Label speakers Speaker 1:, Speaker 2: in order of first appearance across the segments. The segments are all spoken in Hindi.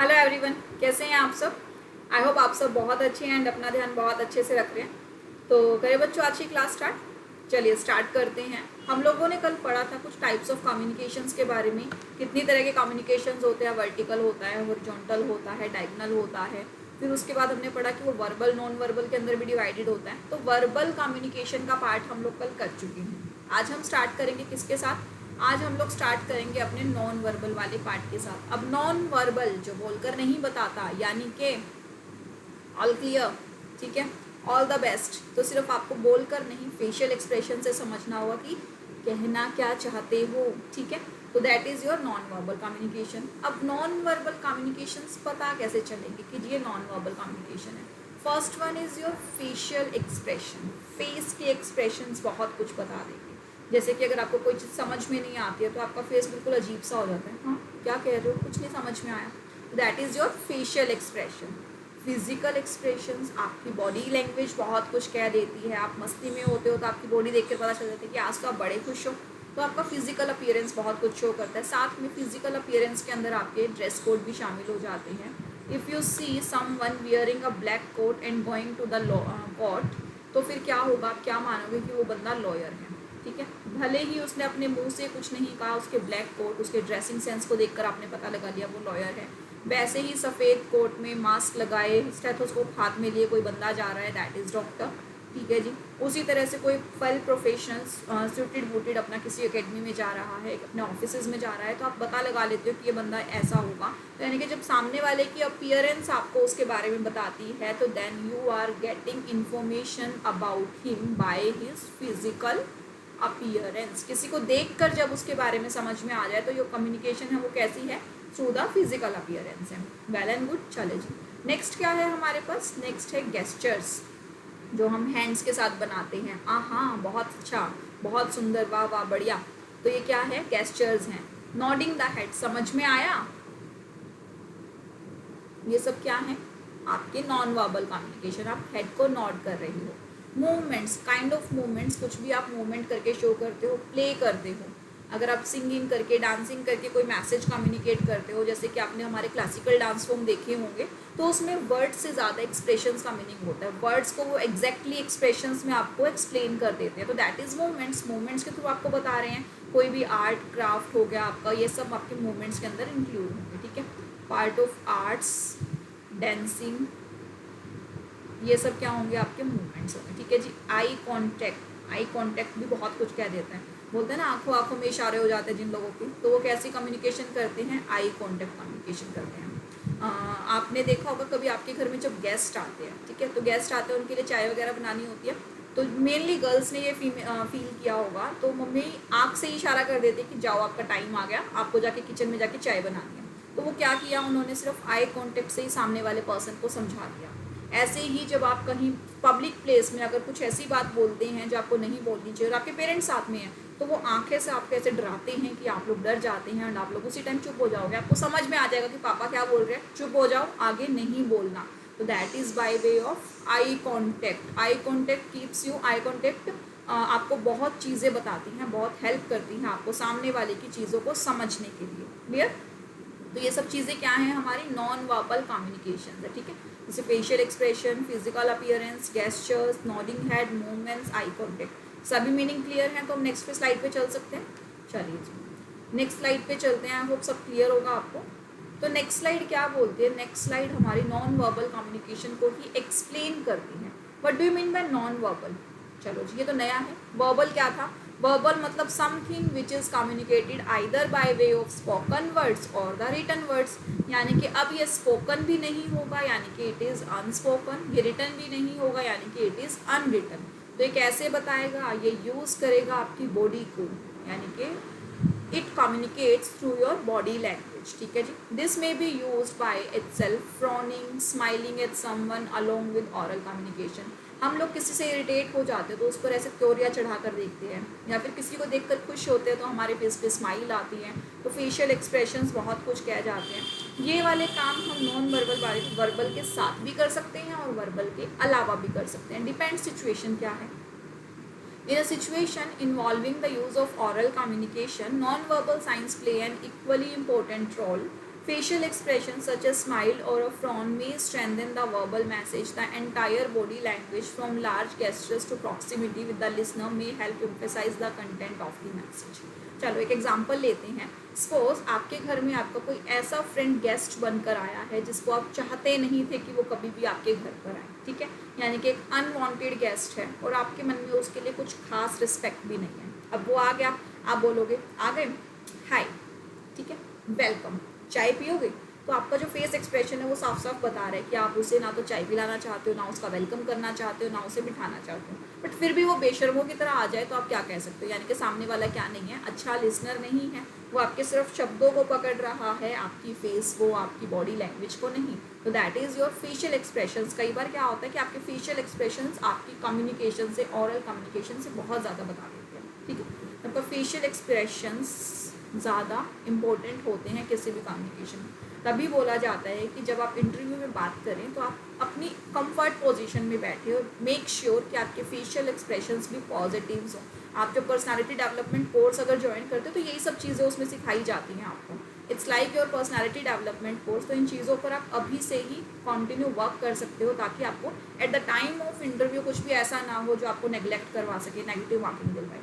Speaker 1: हेलो एवरीवन, कैसे हैं आप सब। आई होप आप सब बहुत अच्छे हैं एंड अपना ध्यान बहुत अच्छे से रख रहे हैं। तो करें बच्चों आज की क्लास स्टार्ट। चलिए स्टार्ट करते हैं। हम लोगों ने कल पढ़ा था कुछ टाइप्स ऑफ कम्युनिकेशंस के बारे में। कितनी तरह के कम्युनिकेशंस होते हैं, वर्टिकल होता है, हॉरिजॉन्टल होता है, डायगोनल होता है। फिर उसके बाद हमने पढ़ा कि वो वर्बल नॉन वर्बल के अंदर भी डिवाइडेड होता है। तो वर्बल कम्युनिकेशन का पार्ट हम लोग कल कर चुके हैं। आज हम स्टार्ट करेंगे किसके साथ। आज हम लोग स्टार्ट करेंगे अपने नॉन वर्बल वाले पार्ट के साथ। अब नॉन वर्बल जो बोलकर नहीं बताता, यानी कि ऑल क्लियर, ठीक है, ऑल द बेस्ट। तो सिर्फ आपको बोलकर नहीं, फेशियल एक्सप्रेशन से समझना होगा कि कहना क्या चाहते हो, ठीक है। तो that is your non verbal communication. अब नॉन वर्बल कम्युनिकेशंस पता कैसे चलेंगे कि ये नॉन वर्बल कम्युनिकेशन है। First one is your facial expression. Face के एक्सप्रेशंस बहुत कुछ बता देंगे। जैसे कि अगर आपको कोई चीज़ समझ में नहीं आती है तो आपका फेस बिल्कुल अजीब सा हो जाता है, हाँ क्या कह रहे हो, कुछ नहीं समझ में आया। That is your facial expression. Physical expressions, आपकी बॉडी लैंग्वेज बहुत कुछ कह देती है। आप मस्ती में होते हो तो आपकी बॉडी देख कर पता चल जाता है कि आज तो आप बड़े खुश हो, तो आपका फिजिकल अपीयरेंस बहुत कुछ शो करता है। साथ में फिजिकल अपीयरेंस के अंदर आपके ड्रेस कोड भी शामिल हो जाते हैं। If you see someone wearing a black coat and going to the court, तो फिर क्या होगा, आप क्या मानोगे कि वो बंदा लॉयर है, ठीक है। भले ही उसने अपने मुंह से कुछ नहीं कहा, उसके ब्लैक कोट, उसके ड्रेसिंग सेंस को देखकर आपने पता लगा लिया वो लॉयर है। वैसे ही सफ़ेद कोट में मास्क लगाए, स्टेथोस्कोप हाथ में लिए कोई बंदा जा रहा है, दैट इज़ डॉक्टर, ठीक है जी। उसी तरह से कोई वेल प्रोफेशनल्स सूटेड बूटेड अपना किसी एकेडमी में जा रहा है, अपने ऑफिस में जा रहा है, तो आप पता लगा लेते हो कि ये बंदा ऐसा होगा। तो यानी कि जब सामने वाले की अपीयरेंस आपको उसके बारे में बताती है तो then you are getting information about him by his physical appearance. किसी को देखकर जब उसके बारे में समझ में आ जाए तो जो कम्युनिकेशन है वो कैसी है, थ्रू द फिजिकल अपीयरेंस है। वेल एंड गुड, चले जी। नेक्स्ट क्या है हमारे पास, नेक्स्ट है गेस्चर्स, जो हम हैंड्स के साथ बनाते हैं। हाँ बहुत अच्छा, बहुत सुंदर, वाह वाह बढ़िया। तो ये क्या है, गेस्चर्स हैं। नॉडिंग द हेड, समझ में आया। ये सब क्या है, आपके नॉन वर्बल कम्युनिकेशन, आप हेड को नॉड कर रही हो। मूवमेंट्स, काइंड ऑफ मूवमेंट्स, कुछ भी आप मूवमेंट करके शो करते हो, प्ले करते हो। अगर आप सिंगिंग करके, डांसिंग करके कोई मैसेज कम्युनिकेट करते हो, जैसे कि आपने हमारे क्लासिकल डांस फॉर्म देखे होंगे, तो उसमें वर्ड्स से ज़्यादा एक्सप्रेशंस का मीनिंग होता है। वर्ड्स को वो एग्जैक्टली एक्सप्रेशंस में आपको एक्सप्लेन कर देते हैं। तो दैट इज़ मूवमेंट्स। मूवमेंट्स के थ्रू आपको बता रहे हैं। कोई भी आर्ट क्राफ्ट हो गया आपका, ये सब आपके मूवमेंट्स के अंदर इंक्लूड होंगे, ठीक है। पार्ट ऑफ आर्ट्स, डांसिंग, ये सब क्या होंगे, आपके मूवमेंट्स होंगे, ठीक है जी। आई कांटेक्ट, आई कांटेक्ट भी बहुत कुछ कह देता है। बोलते हैं ना आंखों आंखों में इशारे हो जाते हैं जिन लोगों के, तो वो कैसी कम्युनिकेशन करते हैं, आई कांटेक्ट कम्युनिकेशन करते हैं। आपने देखा होगा कभी आपके घर में जब गेस्ट आते हैं, ठीक है, तो गेस्ट आते हैं उनके लिए चाय वगैरह बनानी होती है, तो मेनली गर्ल्स ने ये फील किया होगा, तो मम्मी आँख से ही इशारा कर देती है कि जाओ आपका टाइम आ गया, आपको जाके किचन में जाके चाय बनानी है। तो वो क्या किया उन्होंने, सिर्फ आई कांटेक्ट से ही सामने वाले पर्सन को समझा दिया। ऐसे ही जब आप कहीं पब्लिक प्लेस में अगर कुछ ऐसी बात बोलते हैं जो आपको नहीं बोलनी चाहिए और आपके पेरेंट्स साथ में हैं, तो वो आंखें से आपको ऐसे डराते हैं कि आप लोग डर जाते हैं और आप लोग उसी टाइम चुप हो जाओगे। आपको समझ में आ जाएगा कि पापा क्या बोल रहे हैं, चुप हो जाओ, आगे नहीं बोलना। तो that is by way of eye contact. Eye contact keeps you, eye contact आपको बहुत चीज़ें बताती हैं, बहुत हेल्प करती हैं आपको सामने वाले की चीज़ों को समझने के लिए। क्लियर। तो ये सब चीज़ें क्या हैं, हमारी नॉन वर्बल कम्युनिकेशन है, ठीक है। जैसे facial expression, physical appearance, gestures, nodding head, movements, eye contact, सभी मीनिंग क्लियर हैं। तो हम नेक्स्ट पे स्लाइड पे चल सकते हैं। चलिए जी नेक्स्ट स्लाइड पे चलते हैं। आई होप सब क्लियर होगा आपको। तो नेक्स्ट स्लाइड क्या बोलती है, नेक्स्ट स्लाइड हमारी नॉन वर्बल कम्युनिकेशन को ही एक्सप्लेन करती है। What do you mean by non verbal. चलो जी, ये तो नया है। वर्बल क्या था, वर्बल मतलब something which is communicated either by way of spoken words और द रिटन वर्ड्स। यानी कि अब ये स्पोकन भी नहीं होगा, यानी कि इट इज़ अनस्पोकन। ये रिटन भी नहीं होगा, यानी कि इट इज़ अनरिटन। तो ये कैसे बताएगा, ये यूज़ करेगा आपकी बॉडी को, यानी कि it communicates through your body language, ठीक है जी। This may be use by itself, frowning, smiling at someone along with oral communication. हम लोग किसी से इरिटेट हो जाते हैं तो उस पर ऐसे त्योरिया चढ़ा कर देखते हैं, या फिर किसी को देखकर खुश होते हैं तो हमारे फेस पे स्माइल आती है। तो फेशियल एक्सप्रेशंस बहुत कुछ कह जाते हैं। ये वाले काम हम नॉन वर्बल वाले वर्बल के साथ भी कर सकते हैं और वर्बल के अलावा भी कर सकते हैं। डिपेंड सिचुएशन क्या है। In a situation involving the use of oral communication, non-verbal signs play an equally important role. Facial expressions such as smile or a frown may strengthen the verbal message. The entire body language, from large gestures to proximity with the listener, may help emphasize the content of the message. चलो एक एग्जांपल लेते हैं. सपोज आपके घर में आपका कोई ऐसा फ्रेंड गेस्ट बनकर आया है जिसको आप चाहते नहीं थे कि वो कभी भी आपके घर पर आए, ठीक है, यानी कि एक अनवांटेड गेस्ट है और आपके मन में उसके लिए कुछ खास रिस्पेक्ट भी नहीं है. अब वो आ गया, आप बोलोगे आ गए, हाय, ठीक है, वेलकम, चाय पियोगे. तो आपका जो फेस एक्सप्रेशन है वो साफ साफ बता रहा है कि आप उसे ना तो चाय पिलाना चाहते हो, ना उसका वेलकम करना चाहते हो, ना उसे बिठाना चाहते हो. बट फिर भी वो बेशर्मों की तरह आ जाए तो आप क्या कह सकते हो, यानी कि सामने वाला क्या नहीं है, अच्छा लिसनर नहीं है, वो आपके सिर्फ शब्दों को पकड़ रहा है, आपकी फेस को, आपकी बॉडी लैंग्वेज को नहीं. तो that is your facial expressions. कई बार क्या होता है कि आपके फेशियल एक्सप्रेशंस आपकी कम्युनिकेशन से, ऑरल कम्युनिकेशन से बहुत ज़्यादा बता देते हैं, ठीक है. आपका फेशियल एक्सप्रेशंस ज़्यादा इम्पोर्टेंट होते हैं किसी भी कम्युनिकेशन में. तभी बोला जाता है कि जब आप इंटरव्यू में बात करें तो आप अपनी कंफर्ट पोजीशन में बैठे और मेक श्योर कि आपके फेशियल एक्सप्रेशंस भी पॉजिटिव्स हों. आप जो पर्सनालिटी डेवलपमेंट कोर्स अगर ज्वाइन करते हो तो यही सब चीज़ें उसमें सिखाई जाती हैं आपको. It's like your personality development course. तो इन चीज़ों पर आप अभी से ही कंटिन्यू वर्क कर सकते हो ताकि आपको at the time of interview कुछ भी ऐसा ना हो जो आपको नेग्लेक्ट करवा सके, नेगेटिव मार्किंग दिलवाए,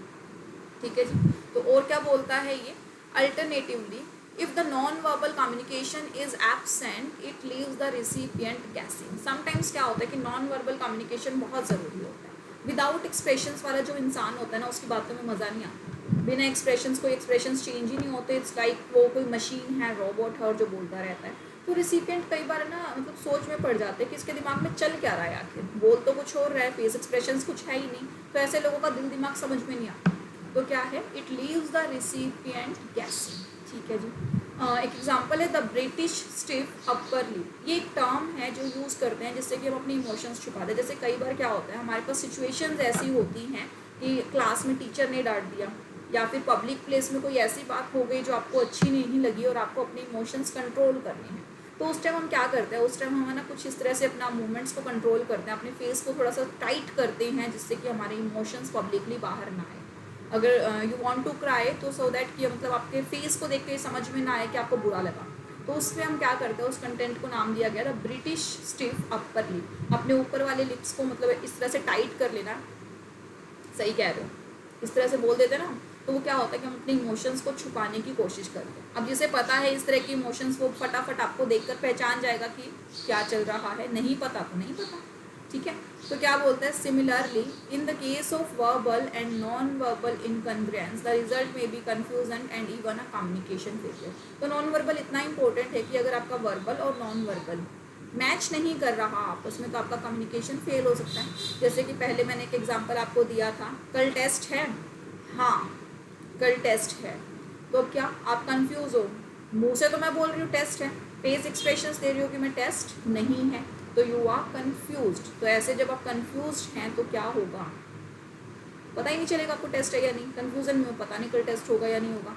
Speaker 1: ठीक है जी. तो और क्या बोलता है ये, alternatively if the non-verbal communication is absent, it leaves the recipient guessing. Sometimes क्या होता है कि non-verbal communication बहुत ज़रूरी होता है. विदाउट एक्सप्रेशंस वाला जो इंसान होता है ना, उसकी बातों में मज़ा नहीं आता. बिना एक्सप्रेशंस कोई एक्सप्रेशंस चेंज ही नहीं होते. इट्स लाइक वो कोई मशीन है, रोबोट है और जो बोलता रहता है. तो रिसिपिएंट कई बार ना मतलब सोच में पड़ जाते हैं कि इसके दिमाग में चल क्या रहा है, आखिर बोल तो कुछ और रहा है, फेस एक्सप्रेशंस कुछ है ही नहीं. तो ऐसे लोगों का दिल दिमाग समझ में नहीं आता. तो क्या है, it leaves the recipient guessing, ठीक है जी. एक एग्जांपल है the British stiff upper lip. ये एक टर्म है जो यूज़ करते हैं जिससे कि हम अपने इमोशंस छुपा दें. जैसे कई बार क्या होता है, हमारे पास सिचुएशंस ऐसी होती हैं कि क्लास में टीचर ने डांट दिया या फिर पब्लिक प्लेस में कोई ऐसी बात हो गई जो आपको अच्छी नहीं लगी और आपको अपने इमोशंस कंट्रोल करने हैं. तो उस टाइम हम क्या करते हैं, उस टाइम हम ना कुछ इस तरह से अपना मूवमेंट्स को कंट्रोल करते हैं, अपने फेस को थोड़ा सा टाइट करते हैं जिससे कि हमारे इमोशंस पब्लिकली बाहर ना आए. अगर यू वांट टू क्राई तो सो दैट कि मतलब आपके फेस को देख के समझ में ना आए कि आपको बुरा लगा. तो उसमें हम क्या करते हैं, उस कंटेंट को नाम दिया गया था ब्रिटिश स्टिफ अपर लिप. अपने ऊपर वाले लिप्स को मतलब इस तरह से टाइट कर लेना. सही कह रहे हो, इस तरह से बोल देते ना. तो वो क्या होता है कि हम अपने इमोशंस को छुपाने की कोशिश करते हैं. अब जिसे पता है इस तरह के इमोशंस, वो फटाफट आपको देखकर पहचान जाएगा कि क्या चल रहा है. नहीं पता तो नहीं पता, ठीक है. तो क्या बोलते हैं, similarly in the case of verbal and non verbal incongruence the result may be confusion and even a communication failure. तो नॉन वर्बल इतना इंपॉर्टेंट है कि अगर आपका वर्बल और नॉन वर्बल मैच नहीं कर रहा आपस में तो आपका कम्युनिकेशन फेल हो सकता है. जैसे कि पहले मैंने एक एग्जांपल आपको दिया था, कल टेस्ट है, हाँ कल टेस्ट है. तो क्या आप कंफ्यूज हो, मुँह से तो मैं बोल रही हूँ टेस्ट है, फेस एक्सप्रेशंस दे रही हो कि मैं टेस्ट नहीं है, तो यू आर कन्फ्यूज्ड. तो ऐसे जब आप कन्फ्यूज्ड हैं तो क्या होगा, पता ही नहीं चलेगा आपको टेस्ट है या नहीं. कन्फ्यूजन में पता नहीं कल टेस्ट होगा या नहीं होगा.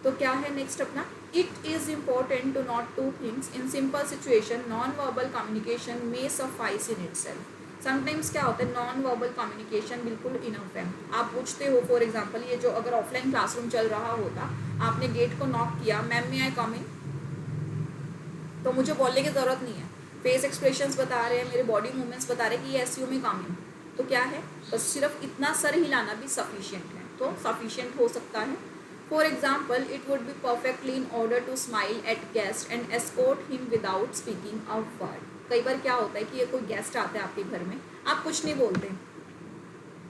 Speaker 1: तो क्या है नेक्स्ट अपना, it is important to note two things in simple situation non verbal communication में सफाइस इन इटसेल्फ. समटाइम्स क्या होता है, नॉन वर्बल कम्युनिकेशन बिल्कुल इनफ है. आप पूछते हो फॉर एग्जांपल, ये जो अगर ऑफलाइन क्लासरूम चल रहा होता, आपने गेट को नॉक किया, मैम में आई कम इन, तो मुझे बोलने की ज़रूरत नहीं है. फेस एक्सप्रेशंस बता रहे हैं, मेरे बॉडी मूवमेंट्स बता रहे हैं कि ये एसयू में कम है. तो क्या है, बस सिर्फ इतना सर हिलाना भी सफिशिएंट है. तो सफिशिएंट हो सकता है. For example, it would be perfectly in order to smile at guest and escort him without speaking a word. कई बार क्या होता है कि ये कोई गेस्ट आता है आपके घर में, आप कुछ नहीं बोलते,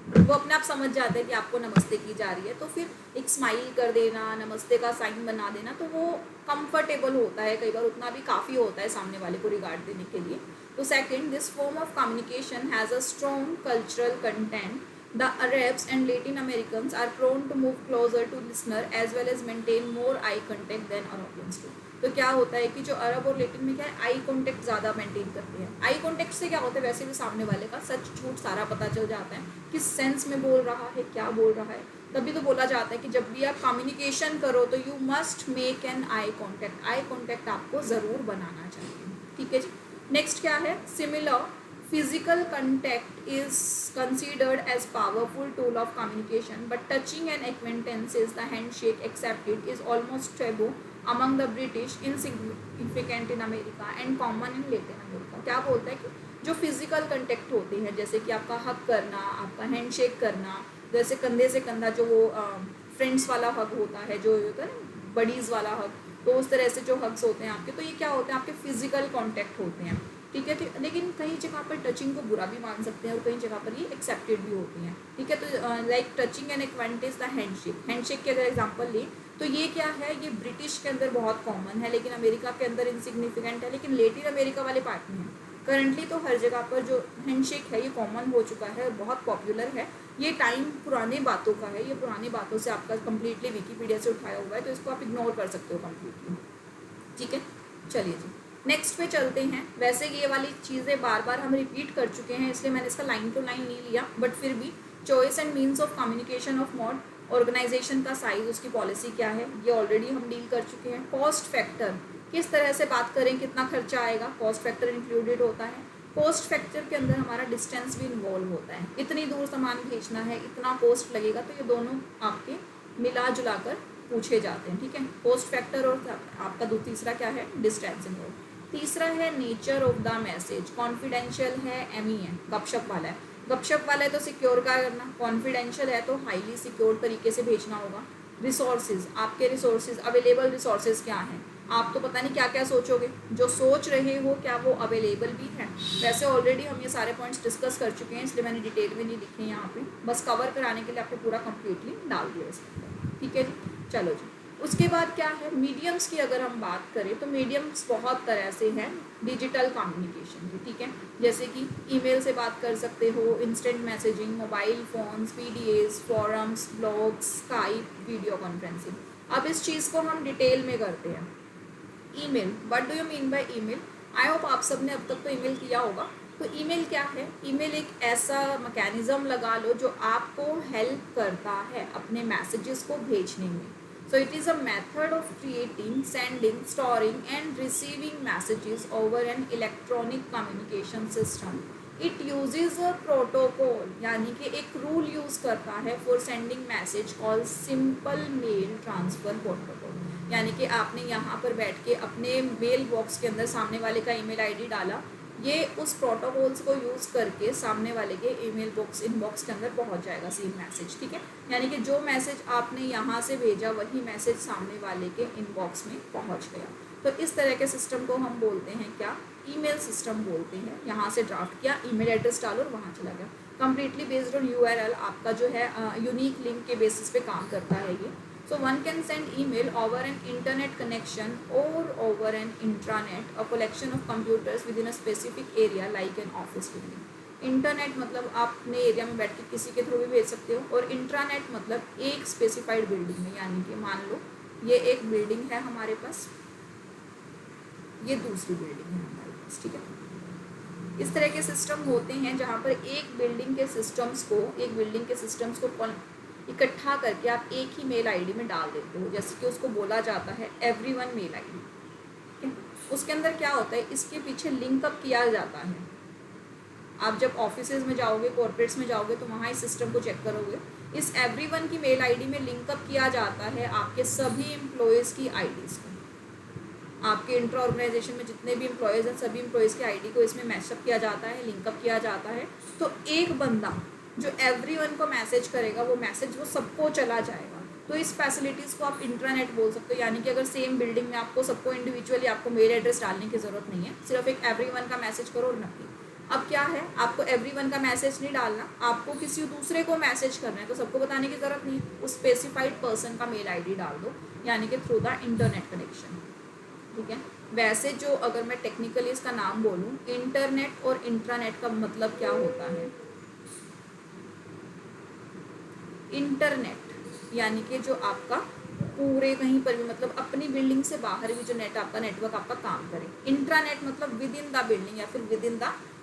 Speaker 1: वो अपने आप समझ जाते हैं कि आपको नमस्ते की जा रही है, तो फिर एक स्माइल कर देना, नमस्ते का साइन बना देना, तो वो कंफर्टेबल होता है. कई बार उतना भी काफ़ी होता है सामने वाले को रिगार्ड देने के लिए. तो second, this form of communication has a strong cultural content. The Arabs and Latin Americans are prone to move closer to listener as well as maintain more eye contact than Arabians too. तो क्या होता है कि जो अरब और लेटिन में क्या है, आई कॉन्टेक्ट ज़्यादा मेंटेन करते हैं. आई कॉन्टेक्ट से क्या होता है, वैसे भी सामने वाले का सच झूठ सारा पता चल जाता है, किस सेंस में बोल रहा है, क्या बोल रहा है. तभी तो बोला जाता है कि जब भी आप कम्युनिकेशन करो तो you must make an eye contact. Eye contact आपको ज़रूर बनाना चाहिए, ठीक है जी. नेक्स्ट क्या है, similar physical contact is considered as powerful tool of communication, but touching and acquaintances, the handshake accepted, is almost taboo among the British, insignificant in America and common in Latin America. क्या बोलता है कि जो फिजिकल कंटेक्ट होते हैं, जैसे कि आपका हक करना, आपका हैंडशेक करना, जैसे कंधे से कंधा, जो वो फ्रेंड्स वाला हग होता है, जो होता है ना बडीज़ वाला हग, तो उस तरह से जो हग्स होते हैं आपके, तो ये क्या होते हैं, आपके फिजिकल कॉन्टैक्ट होते हैं, ठीक है। तो लेकिन कई जगह पर टचिंग को बुरा भी मान सकते हैं और कई जगह पर ये एक्सेप्टेड भी होती हैं, ठीक है। तो like touching and acquaintance the handshake, handshake की अगर एग्जांपल लें तो ये क्या है, ये ब्रिटिश के अंदर बहुत कॉमन है, लेकिन अमेरिका के अंदर इनसिग्निफिकेंट है, लेकिन लेटिन अमेरिका वाले पार्ट में है। करंटली तो हर जगह पर जो हैंडशेक है ये कॉमन हो चुका है, बहुत पॉपुलर है। ये टाइम पुराने बातों का है, ये पुरानी बातों से आपका कम्प्लीटली विकीपीडिया से उठाया हुआ है, तो इसको आप इग्नोर कर सकते हो कम्प्लीटली, ठीक है। चलिए जी नेक्स्ट पे चलते हैं। वैसे ये वाली चीज़ें बार बार हम रिपीट कर चुके हैं, इसलिए मैंने इसका लाइन टू लाइन नहीं लिया, बट फिर भी choice and means of communication of mode, organisation का साइज, उसकी पॉलिसी क्या है, ये ऑलरेडी हम डील कर चुके हैं। कॉस्ट फैक्टर, किस तरह से बात करें, कितना खर्चा आएगा, कॉस्ट फैक्टर इंक्लूडेड होता है। कॉस्ट फैक्टर के अंदर हमारा डिस्टेंस भी इन्वॉल्व होता है, इतनी दूर सामान भेजना है, इतना कॉस्ट लगेगा, तो ये दोनों आपके मिला जुला कर पूछे जाते हैं, ठीक है। कॉस्ट फैक्टर और आपका तीसरा क्या है, डिस्टेंस इन्वॉल्व। तीसरा है nature of the message, confidential है, एमी है, गपशप वाला है। गपशप वाला है तो सिक्योर का करना, कॉन्फिडेंशियल है तो हाईली सिक्योर तरीके से भेजना होगा। रिसोर्सेज, आपके रिसोर्सेज, अवेलेबल रिसोर्सेज क्या हैं, आप तो पता नहीं क्या क्या सोचोगे, जो सोच रहे हो क्या वो अवेलेबल भी है। वैसे ऑलरेडी हम ये सारे पॉइंट्स डिस्कस कर चुके हैं, इसलिए मैंने डिटेल में नहीं लिखे हैं यहाँ पे, बस कवर कराने के लिए आपको पूरा कम्प्लीटली डाल दिया इसके, ठीक है जी। चलो जी उसके बाद क्या है, मीडियम्स की अगर हम बात करें तो मीडियम्स बहुत तरह से हैं डिजिटल कम्युनिकेशन की, ठीक है। जैसे कि ईमेल से बात कर सकते हो, instant messaging, mobile phones, PDS, forums, blogs, Skype, video conferencing. अब इस चीज़ को हम डिटेल में करते हैं। Email, what do you mean by email? I hope आप सब ने अब तक तो ईमेल किया होगा। तो ईमेल क्या है, ईमेल एक ऐसा मैकेनिज़्म लगा लो जो आपको हेल्प करता है अपने मैसेजेस को भेजने में। So it is a method of creating, sending, storing and receiving messages over an electronic communication system. It uses a protocol, यानी कि एक रूल यूज़ करता है for sending message called simple mail transfer protocol। यानी कि आपने यहाँ पर बैठ के अपने मेल बॉक्स के अंदर सामने वाले का ईमेल आईडी डाला, ये उस प्रोटोकॉल्स को यूज़ करके सामने वाले के ईमेल बॉक्स इनबॉक्स के अंदर पहुंच जाएगा सेम मैसेज, ठीक है। यानी कि जो मैसेज आपने यहाँ से भेजा वही मैसेज सामने वाले के इनबॉक्स में पहुंच गया। तो इस तरह के सिस्टम को हम बोलते हैं क्या, ईमेल सिस्टम बोलते हैं। यहाँ से ड्राफ्ट किया, ईमेल एड्रेस डालो और वहाँ चला गया, कम्प्लीटली बेस्ड ऑन यूआरएल, आपका जो है यूनिक लिंक के बेसिस पे काम करता है ये। So one can send email over an internet connection or over an intranet, a collection of computers within a specific area like an office building. Internet मतलब आप अपने एरिया में बैठ के किसी के थ्रू भी भेज सकते हो, और इंट्रानेट मतलब एक स्पेसिफाइड बिल्डिंग में, यानी कि मान लो ये एक बिल्डिंग है हमारे पास, ये दूसरी बिल्डिंग है हमारे पास, ठीक है। इस तरह के सिस्टम होते हैं जहाँ पर एक बिल्डिंग के सिस्टम्स को इकट्ठा करके आप एक ही मेल आईडी में डाल देते हो, जैसे कि उसको बोला जाता है एवरीवन मेल आईडी, ठीक है। उसके अंदर क्या होता है, इसके पीछे लिंकअप किया जाता है। आप जब ऑफिसेज में जाओगे, कॉर्पोरेट्स में जाओगे, तो वहाँ इस सिस्टम को चेक करोगे, इस एवरीवन की मेल आईडी में लिंकअप किया जाता है आपके सभी एम्प्लॉयज़ की आईडीज़ को। आपके इंटर ऑर्गेनाइजेशन में जितने भी एम्प्लॉयज़ हैं, सभी एम्प्लॉयज़ की आईडी को इसमें मैशअप किया जाता है, लिंकअप किया जाता है। तो एक बंदा जो एवरीवन को मैसेज करेगा, वो मैसेज वो सबको चला जाएगा। तो इस फैसिलिटीज़ को आप इंट्रानेट बोल सकते हो, यानी कि अगर सेम बिल्डिंग में आपको सबको इंडिविजुअली आपको मेल एड्रेस डालने की ज़रूरत नहीं है, सिर्फ एक एवरीवन का मैसेज करो और नकली। अब क्या है, आपको एवरीवन का मैसेज नहीं डालना, आपको किसी दूसरे को मैसेज करना है, तो सबको बताने की ज़रूरत नहीं, उस स्पेसिफाइड पर्सन का मेल आईडी डाल दो, यानी कि थ्रू द इंटरनेट कनेक्शन, ठीक है। वैसे जो अगर मैं टेक्निकली इसका नाम बोलूँ, इंटरनेट और इंट्रानेट का मतलब क्या होता है, इंटरनेट यानी कि जो आपका पूरे कहीं पर भी, मतलब अपनी बिल्डिंग से बाहर भी जो नेटवर्क आपका काम करे। इंट्रानेट मतलब विद इन द बिल्डिंग या फिर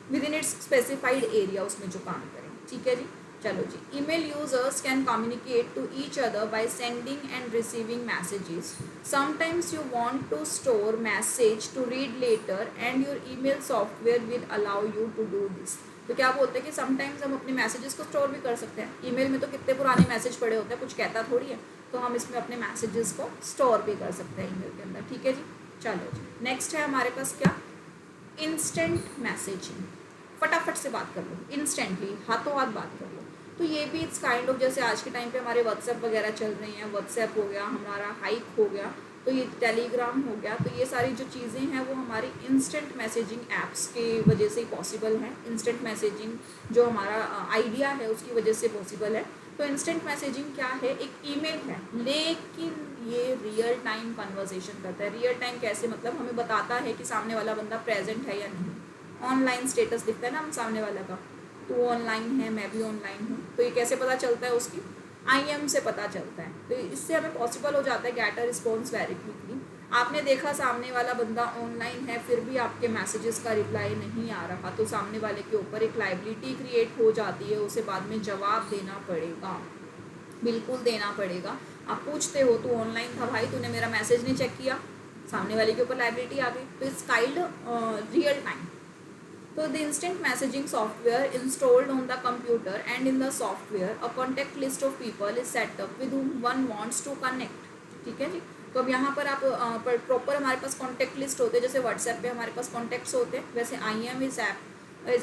Speaker 1: within its specified area, उसमें जो काम करें, ठीक है जी। चलो जी, email users can communicate to each other by sending and receiving messages. Sometimes you want to store message to read later and your email software will allow you to do this. तो क्या बोलते हैं कि समटाइम्स हम अपने मैसेजेस को स्टोर भी कर सकते हैं। ईमेल में तो कितने पुराने मैसेज पड़े होते हैं, कुछ कहता थोड़ी है, तो हम इसमें अपने मैसेजेस को स्टोर भी कर सकते हैं ईमेल के अंदर। ठीक है जी, चलो जी, नेक्स्ट है हमारे पास क्या, इंस्टेंट मैसेजिंग। फटाफट से बात कर लो, इंस्टेंटली हाथों हाथ बात कर लो। तो ये भी इट्स काइंड ऑफ, जैसे आज के टाइम पे हमारे व्हाट्सएप वगैरह चल रही हैं, व्हाट्सएप हो गया, हमारा हाइक हो गया, तो ये टेलीग्राम हो गया, तो ये सारी जो चीज़ें हैं वो हमारी इंस्टेंट मैसेजिंग ऐप्स के वजह से ही पॉसिबल है। इंस्टेंट मैसेजिंग जो हमारा आइडिया है उसकी वजह से पॉसिबल है। तो इंस्टेंट मैसेजिंग क्या है, एक ईमेल है, लेकिन ये रियल टाइम कन्वर्सेशन करता है। रियल टाइम कैसे, मतलब हमें बताता है कि सामने वाला बंदा प्रेजेंट है या नहीं। ऑनलाइन स्टेटस दिखता है ना हम सामने वाला का, तो वो ऑनलाइन है, मैं भी ऑनलाइन हूँ, तो ये कैसे पता चलता है, उसकी IM से पता चलता है। तो इससे हमें पॉसिबल हो जाता है get a response very quickly. आपने देखा सामने वाला बंदा ऑनलाइन है, फिर भी आपके मैसेजेस का रिप्लाई नहीं आ रहा, तो सामने वाले के ऊपर एक लायबिलिटी क्रिएट हो जाती है, उसे बाद में जवाब देना पड़ेगा, बिल्कुल देना पड़ेगा। आप पूछते हो तू ऑनलाइन था भाई, तूने मेरा मैसेज नहीं चेक किया, सामने वाले के ऊपर लायबिलिटी आ गई। तो it's kind real time. So the instant messaging software installed on the computer, and in the software a contact list of people is set up with whom one wants to connect. ठीक है जी, तो अब यहाँ पर आप प्रॉपर हमारे पास कॉन्टैक्ट लिस्ट होते हैं, जैसे व्हाट्सएप पे हमारे पास कॉन्टैक्ट्स होते हैं, वैसे IM इज़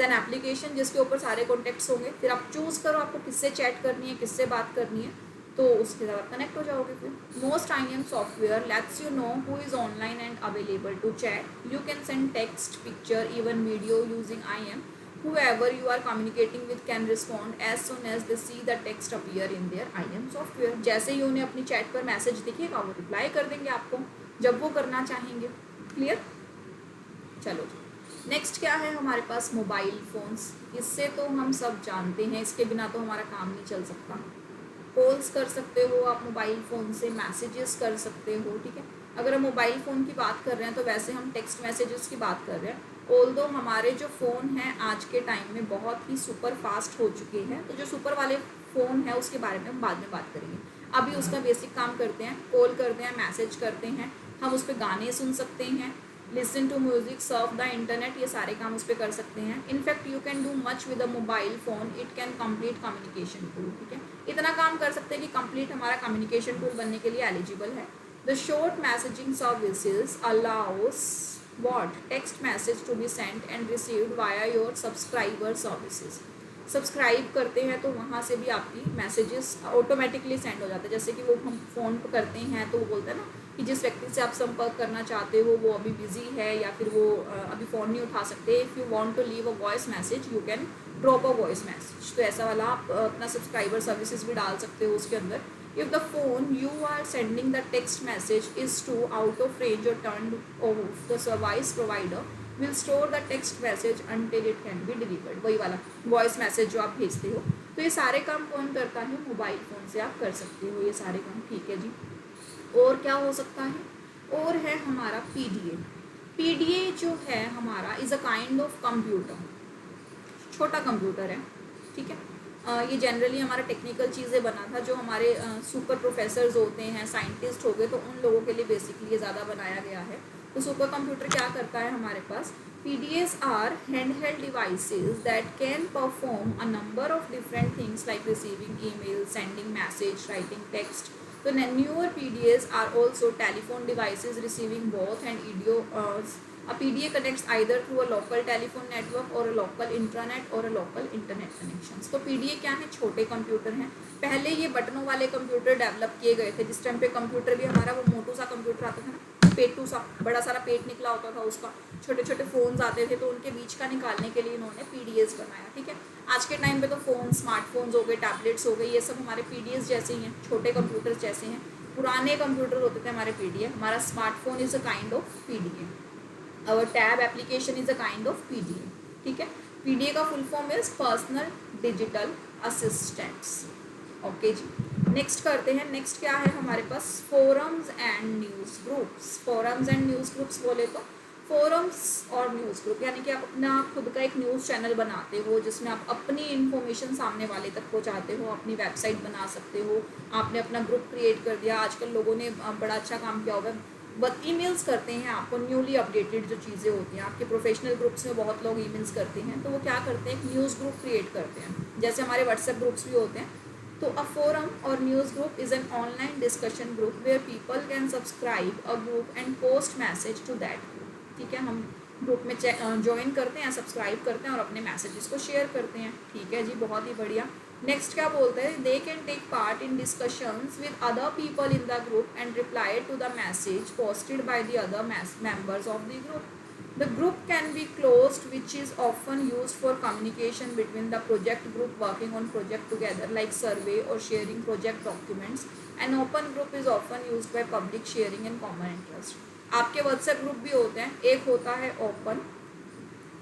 Speaker 1: एन एप्लीकेशन जिसके ऊपर सारे कॉन्टैक्ट्स होंगे। फिर आप चूज़ करो आपको किससे चैट करनी है, किससे बात करनी है, तो उसके साथ आप कनेक्ट हो जाओगे। फिर most IM software lets you know who is online and available to chat. You can send text, picture, even video using IM. Whoever you are communicating with can respond as soon as they see the text appear in their IM software. जैसे ही उन्हें अपनी चैट पर मैसेज दिखेगा वो रिप्लाई कर देंगे आपको जब वो करना चाहेंगे। क्लियर, चलो जी, नेक्स्ट क्या है हमारे पास, मोबाइल फ़ोन्स। इससे तो हम सब जानते हैं, इसके बिना तो हमारा काम नहीं चल सकता। कॉल्स कर सकते हो आप मोबाइल फ़ोन से, मैसेजेस कर सकते हो। ठीक है, अगर हम मोबाइल फ़ोन की बात कर रहे हैं तो वैसे हम टेक्स्ट मैसेजेस की बात कर रहे हैं। ऑल्दो हमारे जो फ़ोन हैं आज के टाइम में बहुत ही सुपर फास्ट हो चुके हैं, तो जो सुपर वाले फ़ोन है उसके बारे में हम बाद में बात करेंगे। अभी उसका बेसिक काम करते हैं, कॉल करते हैं, मैसेज करते हैं, हम उस पर गाने सुन सकते हैं, listen to music, surf the internet, ये सारे काम उस पर कर सकते हैं। In fact you can do much with a mobile phone, it can complete communication tool. ठीक है, इतना काम कर सकते हैं कि कंप्लीट हमारा कम्युनिकेशन टूल बनने के लिए एलिजिबल है। The short messaging services allow us what text message to be sent and received via your subscriber services. Subscribe करते हैं तो वहाँ से भी आपकी मैसेजेस ऑटोमेटिकली सेंड हो जाते हैं। जैसे कि वो हम फ़ोन पर करते हैं तो वो बोलते हैं ना कि जिस व्यक्ति से आप संपर्क करना चाहते हो वो अभी बिजी है या फिर वो अभी फ़ोन नहीं उठा सकते। If you want to leave a voice message you can drop a voice message, तो ऐसा वाला आप अपना सब्सक्राइबर सर्विसेज भी डाल सकते हो उसके अंदर। If the phone you are sending the text message is too out of range or turned off, the service provider will store the text message until it can be delivered. वही वाला वॉइस मैसेज जो आप भेजते हो। तो ये सारे काम कौन करता है, मोबाइल फ़ोन से आप कर सकते हो ये सारे काम। ठीक है जी, और क्या हो सकता है, और है हमारा PDA। PDA जो है हमारा is a kind of computer, छोटा कंप्यूटर है। ठीक है, ये जनरली हमारा टेक्निकल चीज़ें बना था, जो हमारे सुपर प्रोफेसर्स होते हैं, साइंटिस्ट हो गए, तो उन लोगों के लिए बेसिकली ये ज़्यादा बनाया गया है। तो सुपर कंप्यूटर क्या करता है हमारे पास, PDAs are hand held devices that can perform a number of different things like receiving email, sending message, writing text. तो newer PDAs are also telephone devices receiving both and video. A PDA connects either through a local telephone network or a local intranet or a local internet connections. तो PDA क्या है, छोटे कंप्यूटर हैं। पहले ये बटनों वाले कंप्यूटर डेवलप किए गए थे, जिस टाइम पे कंप्यूटर भी हमारा वो मोटू सा कंप्यूटर आता था ना, पेटू सा, बड़ा सारा पेट निकला होता था उसका, छोटे छोटे फ़ोन्स आते थे, तो उनके बीच का निकालने के लिए इन्होंने PDAs बनाया। ठीक है, आज के टाइम पे तो फ़ोन, स्मार्टफोन्स हो गए, टैबलेट्स हो गए, ये सब हमारे PDAs जैसे ही हैं, छोटे कंप्यूटर्स जैसे हैं। पुराने कंप्यूटर होते थे हमारे PDA, हमारा smartphone is a kind of PDA, our tab application is a kind of PDA। ठीक है, PDA का full form is personal digital assistants. Okay जी, नेक्स्ट करते हैं। नेक्स्ट क्या है हमारे पास, forums and news groups. Forums and news groups बोले तो फोरम्स और न्यूज़ ग्रुप यानी कि आप अपना खुद का एक न्यूज़ चैनल बनाते हो, जिसमें आप अपनी इन्फॉर्मेशन सामने वाले तक पहुंचाते हो, अपनी वेबसाइट बना सकते हो। आपने अपना ग्रुप क्रिएट कर दिया, आजकल लोगों ने बड़ा अच्छा काम किया हुआ है, बट ईमेल्स करते हैं आपको न्यूली अपडेटेड जो चीज़ें होती हैं। आपके प्रोफेशनल ग्रुप्स में बहुत लोग ईमेल्स करते हैं, तो वो क्या करते हैं, एक न्यूज़ ग्रुप क्रिएट करते हैं, जैसे हमारे व्हाट्सएप ग्रुप्स भी होते हैं। तो अ फोरम और news group is an online discussion group where people can subscribe a group and post message to that group. ठीक है, हम ग्रुप में ज्वाइन करते हैं, सब्सक्राइब करते हैं और अपने मैसेजेस को शेयर करते हैं। ठीक है जी, बहुत ही बढ़िया। नेक्स्ट क्या बोलते हैं, they can take part in discussions with other people in the group and reply to the message posted by the other members of the group. The group can be closed, which is often used for communication between the project group working on project together, like survey or sharing project documents. An open group is often used by public sharing and common interest. आपके WhatsApp ग्रुप भी होते हैं, एक होता है ओपन,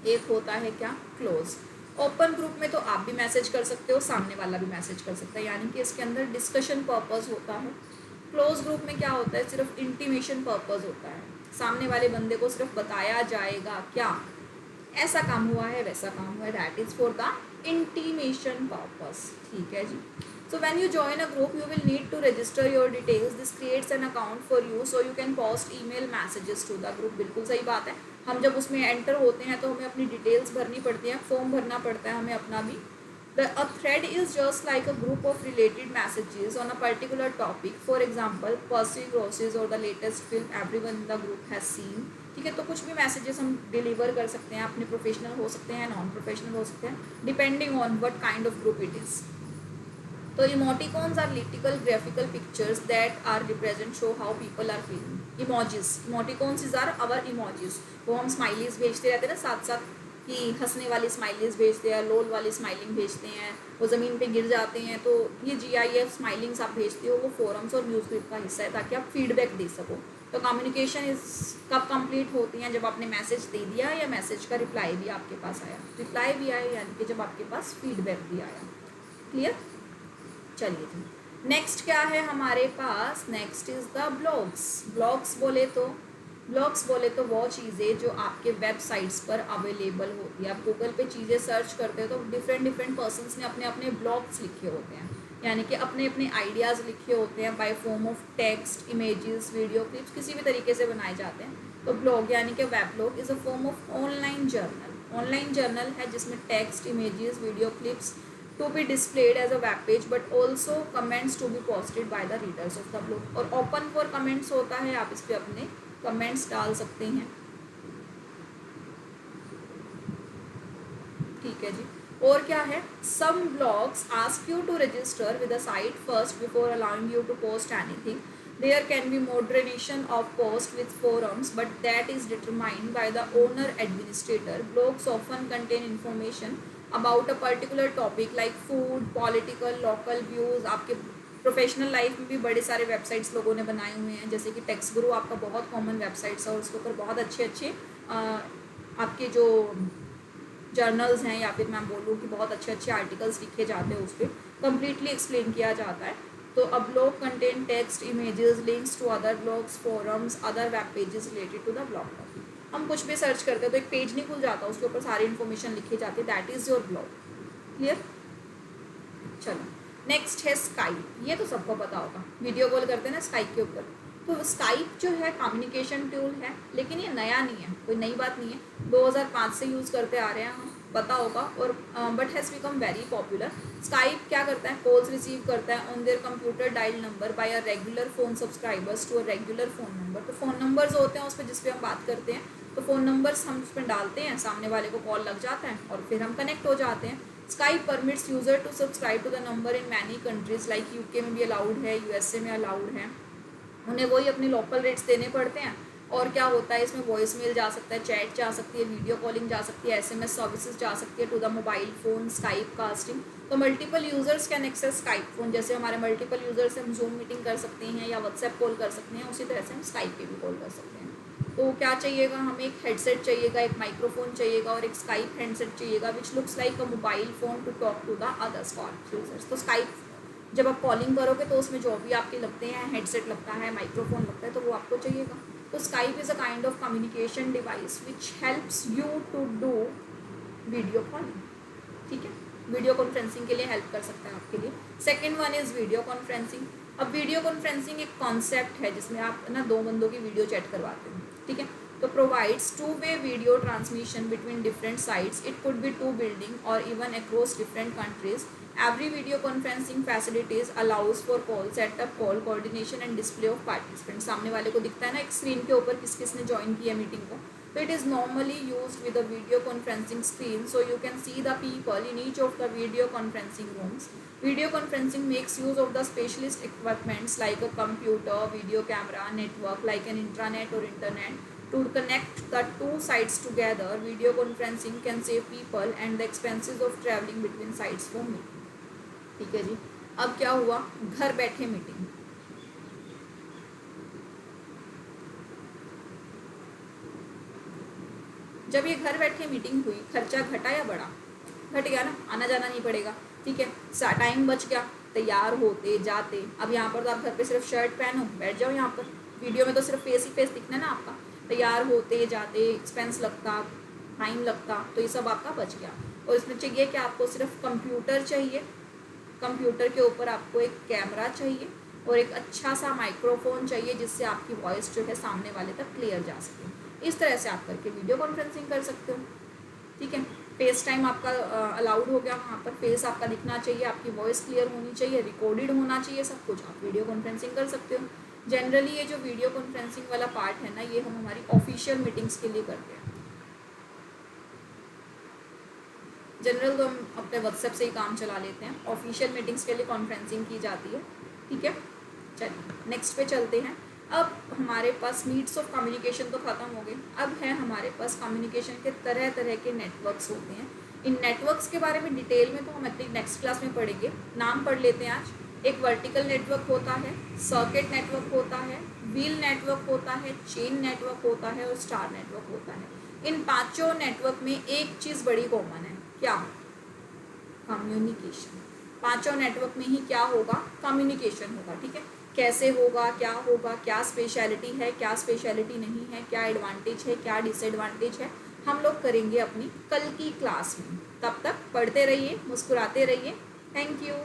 Speaker 1: एक होता है क्या, क्लोज। ओपन ग्रुप में तो आप भी मैसेज कर सकते हो, सामने वाला भी मैसेज कर सकता है, यानी कि इसके अंदर डिस्कशन पर्पस होता है। क्लोज ग्रुप में क्या होता है, सिर्फ इंटीमेशन पर्पस होता है, सामने वाले बंदे को सिर्फ बताया जाएगा क्या, ऐसा काम हुआ है, वैसा काम हुआ है, that is for the intimation purpose. ठीक है जी। So when you join a group, you will need to register your details. This creates an account for you, so you can post email messages to the group. बिल्कुल सही बात है, हम जब उसमें एंटर होते हैं तो हमें अपनी डिटेल्स भरनी पड़ती हैं, फॉर्म भरना पड़ता है हमें अपना भी। A thread is just like a group of related messages on a particular topic. For example, Percy groceries or the latest film everyone in the group has seen. ठीक है, तो कुछ भी मैसेजेस हम डिलीवर कर सकते हैं, अपने प्रोफेशनल हो सकते हैं, नॉन प्रोफेशनल हो सकते हैं, depending on what kind of group it is. तो emoticons are little graphical pictures that are represent show how people are feeling. Emojis, emoticons is are our emojis, वो हम स्माइलीज भेजते रहते हैं ना साथ साथ, कि हंसने वाली स्माइलीज भेजते हैं, लोल वाली स्माइलिंग भेजते हैं, वो ज़मीन पे गिर जाते हैं, तो ये GIF स्माइलिंग्स आप भेजते हो, वो फोरम्स और न्यूज़ ग्रुप का हिस्सा है, ताकि आप फीडबैक दे सको। तो कम्युनिकेशन इस कब कंप्लीट होती हैं, जब आपने मैसेज दे दिया या मैसेज का रिप्लाई भी आपके पास आया, रिप्लाई भी आया यानी कि जब आपके पास फीडबैक भी आया। क्लियर? चलिए जी, नेक्स्ट क्या है हमारे पास, next is the blogs. Blogs बोले तो वो चीज़ें जो आपके वेबसाइट्स पर अवेलेबल होती है। आप गूगल पे चीज़ें सर्च करते हो तो डिफरेंट पर्सन्स ने अपने अपने ब्लॉग्स लिखे होते हैं, यानी कि अपने अपने आइडियाज़ लिखे होते हैं, by form of text, images, video clips, किसी भी तरीके से बनाए जाते हैं। तो ब्लॉग यानी कि web blog is a form of online journal. Online journal है जिसमें text, images, video clips to be displayed as a web page, but also comments to be posted by the readers of the blog। और open for comments होता है, आप इस पे अपने comments डाल सकते हैं। ठीक है जी। और क्या है, some blogs ask you to register with the site first before allowing you to post anything. There can be moderation of post with forums, but that is determined by the owner administrator. Blogs often contain information about a particular topic like food, political, local views. आपके प्रोफेशनल लाइफ में भी बड़े सारे वेबसाइट्स लोगों ने बनाए हुए हैं, जैसे कि टेक्स्ट गुरु आपका बहुत कॉमन वेबसाइट्स है, और उसके ऊपर बहुत अच्छे आपके जो जर्नल्स हैं, या फिर मैं बोलूँ कि बहुत अच्छे आर्टिकल्स लिखे जाते हैं, उस पर कम्प्लीटली एक्सप्लेन किया जाता है। तो अब blog contain text, images, links to other blogs, forums, other web pages related to the blog topic. हम कुछ भी सर्च करते हैं तो एक पेज नहीं खुल जाता, उसके ऊपर सारी इन्फॉर्मेशन लिखी जाती है, that is your blog. Clear? चलो, नेक्स्ट है स्काइप। ये तो सबको पता होगा, वीडियो कॉल करते हैं ना स्काइप के ऊपर। तो स्काइप जो है कम्युनिकेशन टूल है, लेकिन ये नया नहीं है, कोई नई बात नहीं है, 2005 से यूज़ करते आ रहे हैं हम, पता होगा। और but has become very popular. Skype क्या करता है, कॉल्स रिसीव करता है on their computer dial number by a regular phone subscribers to a regular phone number. तो फ़ोन नंबर्स होते हैं उस पर जिस पे हम बात करते हैं, तो फ़ोन नंबर्स हम उस पर डालते हैं, सामने वाले को कॉल लग जाता है और फिर हम कनेक्ट हो जाते हैं। Skype permits user to subscribe to the number in many countries, like UK में भी अलाउड है, USA में अलाउड है। उन्हें वही अपने लोकल रेट्स देने पड़ते हैं। और क्या होता है, इसमें वॉइस मेल जा सकता है, चैट जा सकती है, वीडियो कॉलिंग जा सकती है, SMS सर्विसेज जा सकती है to the mobile phone, Skype casting. तो multiple users can access Skype phone, जैसे हमारे मल्टीपल यूज़र्स हम जूम मीटिंग कर सकते हैं या व्हाट्सएप कॉल कर सकते हैं, उसी तरह से हम स्काइप पे भी कॉल कर सकते हैं। तो क्या चाहिएगा, हमें एक हेडसेट चाहिएगा, एक माइक्रोफोन चाहिएगा और एक स्काइप हैंडसेट चाहिएगा, which looks like a mobile phone to talk to the other Skype users. तो स्काइप जब आप कॉलिंग करोगे तो उसमें जो भी आपके लगते हैं, हेडसेट लगता है, माइक्रोफोन लगता है, तो वो आपको चाहिएगा। तो Skype is a kind of communication device which helps you to do video calling. ठीक है, वीडियो कॉन्फ्रेंसिंग के लिए हेल्प कर सकता है आपके लिए। Second one is video conferencing. अब वीडियो कॉन्फ्रेंसिंग एक कॉन्सेप्ट है जिसमें आप ना दो बंदों की वीडियो चैट करवाते हो, ठीक है। तो provides two way video transmission between different sites, it could be to building और even across different countries. Every video conferencing facilities allows for call setup, call coordination and display of participants. सामने वाले को दिखता है ना एक स्क्रीन के ऊपर किस किसने ज्वाइन किया मीटिंग को। So it is normally used with a video conferencing screen, so you can see the people in each of the video conferencing rooms. Video conferencing makes use of the specialist equipments like a computer, video camera, network like an intranet or internet to connect the two sites together. Video conferencing can save people and the expenses of traveling between sites for meeting. ठीक है जी। अब क्या हुआ, घर बैठे मीटिंग। जब ये घर बैठे मीटिंग हुई, खर्चा घटा या बढ़ा? घट गया ना, आना जाना नहीं पड़ेगा, ठीक है। टाइम बच गया तैयार होते जाते। अब यहाँ पर तो आप घर पे सिर्फ शर्ट पहनो बैठ जाओ, यहाँ पर वीडियो में तो सिर्फ फेस ही फेस दिखना है ना आपका। तैयार होते जाते एक्सपेंस लगता, टाइम लगता, तो ये सब आपका बच गया। और इसमें चाहिए कि आपको सिर्फ कंप्यूटर चाहिए, कंप्यूटर के ऊपर आपको एक कैमरा चाहिए और एक अच्छा सा माइक्रोफोन चाहिए जिससे आपकी वॉइस जो है सामने वाले तक क्लियर जा सके। इस तरह से आप करके वीडियो कॉन्फ्रेंसिंग कर सकते हो, ठीक है। फेस टाइम आपका अलाउड हो गया, वहाँ पर फेस आपका दिखना चाहिए, आपकी वॉइस क्लियर होनी चाहिए, रिकॉर्डेड होना चाहिए, सब कुछ आप वीडियो कॉन्फ्रेंसिंग कर सकते हो। जनरली ये जो वीडियो कॉन्फ्रेंसिंग वाला पार्ट है ना, ये हम हमारी ऑफिशियल मीटिंग्स के लिए करते हैं। जनरल तो हम अपने व्हाट्सएप से ही काम चला लेते हैं, ऑफिशियल मीटिंग्स के लिए कॉन्फ्रेंसिंग की जाती है, ठीक है। चलिए नेक्स्ट पे चलते हैं। अब हमारे पास मीट्स ऑफ कम्युनिकेशन तो ख़त्म हो गए, अब है हमारे पास कम्युनिकेशन के तरह तरह के नेटवर्क्स होते हैं। इन नेटवर्क्स के बारे में डिटेल में तो हम अपनी नेक्स्ट क्लास में पढ़ेंगे, नाम पढ़ लेते हैं आज। एक वर्टिकल नेटवर्क होता है, सर्किट नेटवर्क होता है, व्हील नेटवर्क होता है, चेन नेटवर्क होता है और स्टार नेटवर्क होता है। इन पांचों नेटवर्क में एक चीज़ बड़ी कॉमन है, क्या? कम्युनिकेशन। पांचों नेटवर्क में ही क्या होगा? कम्युनिकेशन होगा, ठीक है। कैसे होगा, क्या होगा, क्या स्पेशलिटी है, क्या स्पेशलिटी नहीं है, क्या एडवांटेज है, क्या डिसएडवांटेज है, हम लोग करेंगे अपनी कल की क्लास में। तब तक पढ़ते रहिए, मुस्कुराते रहिए। Thank you.